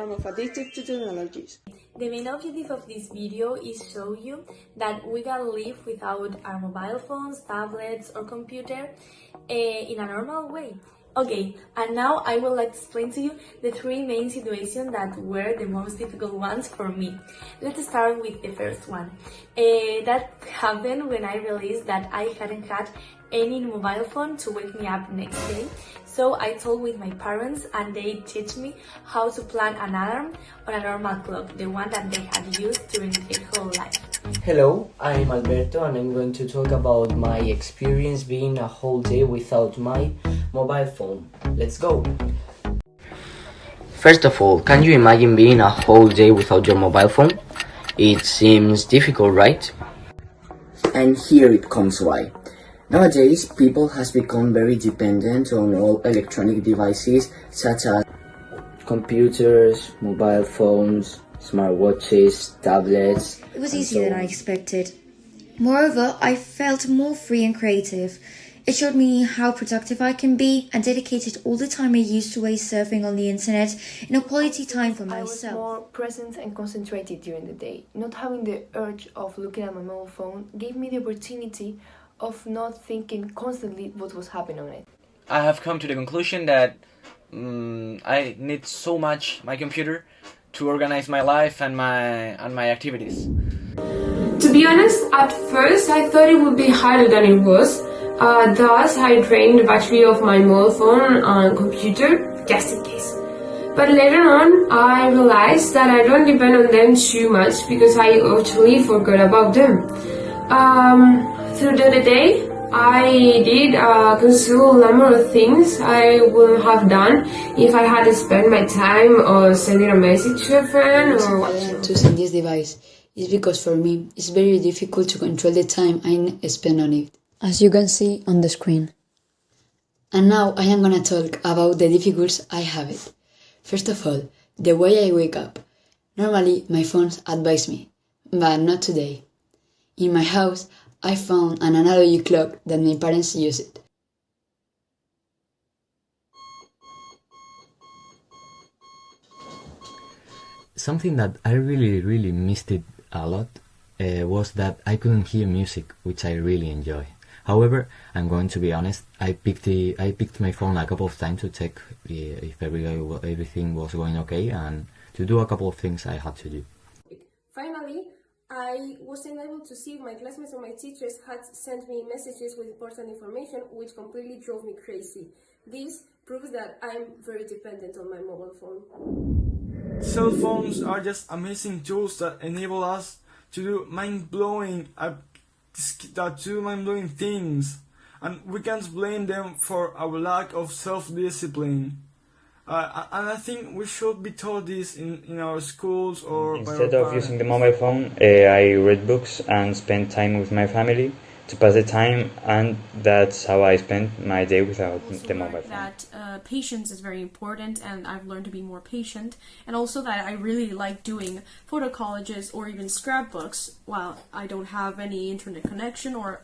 form of addictive to technologies. The main objective of this video is show you that we can live without our mobile phones, tablets or computer in a normal way. Okay, and now I will explain to you the three main situations that were the most difficult ones for me. Let's start with the first one. That happened when I realized that I hadn't had any mobile phone to wake me up next day. So I talked with my parents and they teach me how to plan an alarm on a normal clock, the one that they had used during their whole life. Hello, I'm Alberto and I'm going to talk about my experience being a whole day without my mobile phone. Let's go! First of all, can you imagine being a whole day without your mobile phone? It seems difficult, right? And here it comes why. Nowadays, people has become very dependent on all electronic devices such as computers, mobile phones, smartwatches, tablets. It was easier than I expected. Moreover, I felt more free and creative. It showed me how productive I can be and dedicated all the time I used to waste surfing on the internet in a quality time for myself. I was more present and concentrated during the day. Not having the urge of looking at my mobile phone gave me the opportunity of not thinking constantly what was happening on it. I have come to the conclusion that I need so much my computer to organize my life and my activities. To be honest, at first I thought it would be harder than it was. Thus, I drained the battery of my mobile phone and computer just in case. But later on, I realized that I don't depend on them too much because I actually forgot about them. Through the day, I did consume a number of things I wouldn't have done if I had spent my time or sending a message to a friend or watching. To send this device is because for me it's very difficult to control the time I spend on it, as you can see on the screen. And now I am gonna talk about the difficulties I have it. First of all, the way I wake up. Normally my phones advise me, but not today. In my house, I found an analog clock that my parents use it. Something that I really missed it a lot was that I couldn't hear music, which I really enjoy. However, I'm going to be honest, I picked my phone a couple of times to check if everything was going okay and to do a couple of things I had to do. Finally, I wasn't able to see if my classmates or my teachers had sent me messages with important information, which completely drove me crazy. This proves that I'm very dependent on my mobile phone. Cell phones are just amazing tools that enable us to do mind-blowing things, and we can't blame them for our lack of self-discipline. And I think we should be taught this in our schools or instead of using the mobile phone, I read books and spend time with my family to pass the time, and that's how I spend my day without the mobile phone. That patience is very important, and I've learned to be more patient, and also that I really like doing photo collages or even scrapbooks while I don't have any internet connection or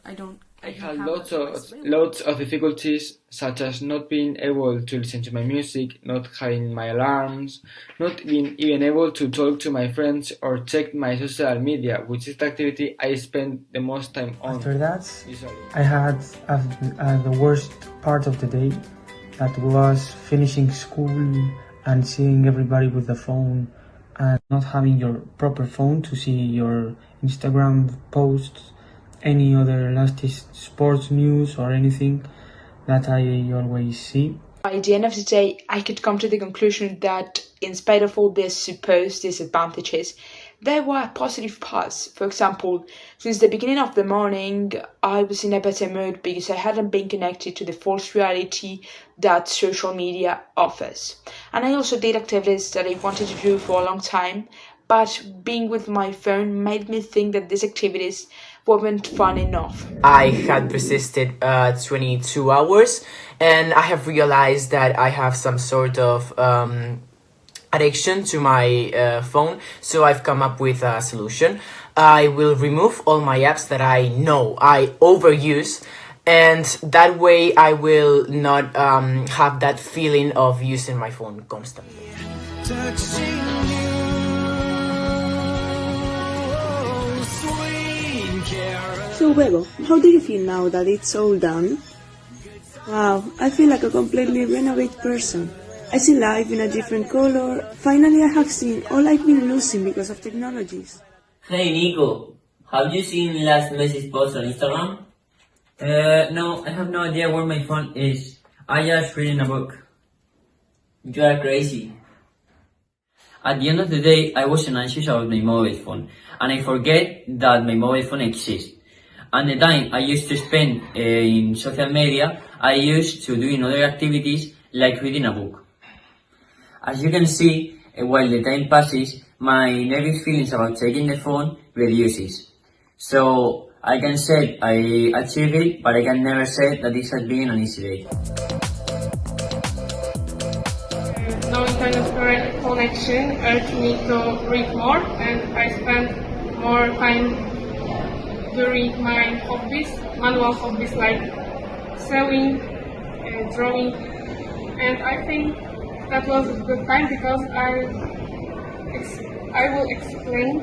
I had lots of difficulties, such as not being able to listen to my music, not having my alarms, not being even able to talk to my friends or check my social media, which is the activity I spend the most time on. After that, I had the worst part of the day, that was finishing school and seeing everybody with the phone and not having your proper phone to see your Instagram posts, any other latest sports news or anything that I always see. By the end of the day, I could come to the conclusion that in spite of all these supposed disadvantages, there were positive parts. For example, since the beginning of the morning, I was in a better mood because I hadn't been connected to the false reality that social media offers. And I also did activities that I wanted to do for a long time, but being with my phone made me think that these activities weren't fun enough. I had resisted 22 hours and I have realized that I have some sort of addiction to my phone, so I've come up with a solution. I will remove all my apps that I know I overuse, and that way I will not have that feeling of using my phone constantly. touching you. Oh, sweet carol. So, Bebo, how do you feel now that it's all done? Wow, I feel like a completely renovated person. I see life in a different color. Finally, I have seen all I've been losing because of technologies. Hey Nico, have you seen last message post on Instagram? No, I have no idea where my phone is. I just reading a book. You are crazy. At the end of the day, I wasn't anxious about my mobile phone, and I forget that my mobile phone exists. And the time I used to spend in social media, I used to doing other activities like reading a book. As you can see, while the time passes, my negative feelings about taking the phone reduces. So I can say I achieved it, but I can never say that this has been an easy day. No internet connection urged me to read more, and I spent more time during my hobbies, manual hobbies like sewing, drawing, and I think that was a good time because I will explain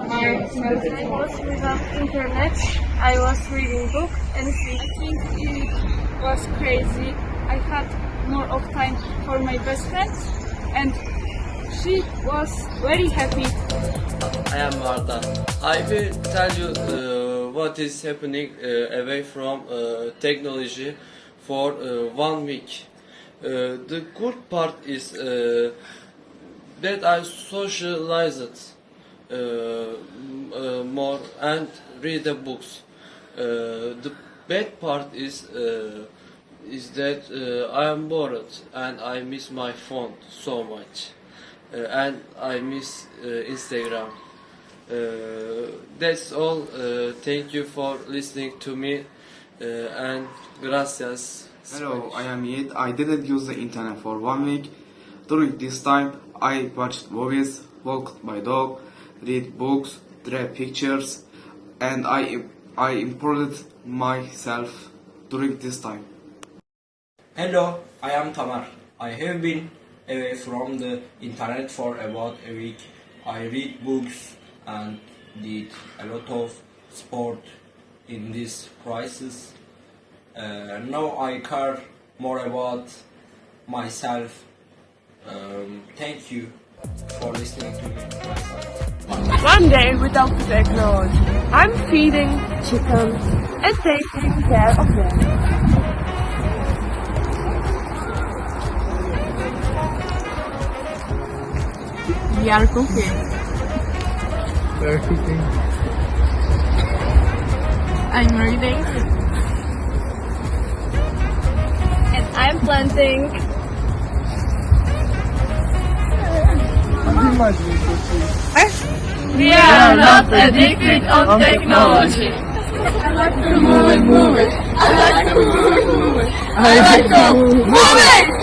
myself. I was without internet, I was reading book and I think it was crazy. I had more of time for my best friend and she was very happy. I am Marta. I will tell you what is happening away from technology for 1 week. The good part is that I socialized more and read the books. The bad part is that I am bored and I miss my phone so much, and I miss Instagram. That's all. Thank you for listening to me, and gracias. Hello, I am Yiğit. I didn't use the internet for 1 week. During this time, I watched movies, walked my dog, read books, draw pictures, and I improved myself during this time. Hello, I am Tamar. I have been away from the internet for about a week. I read books and did a lot of sport in this crisis. Now I care more about myself. Thank you for listening to me. 1 day without technology. I'm feeding chickens and taking care of them. We are cooking. We're cooking. I'm reading. And I'm planting. We are not addicted on technology. I like to move it. I like to move it. I like to move it.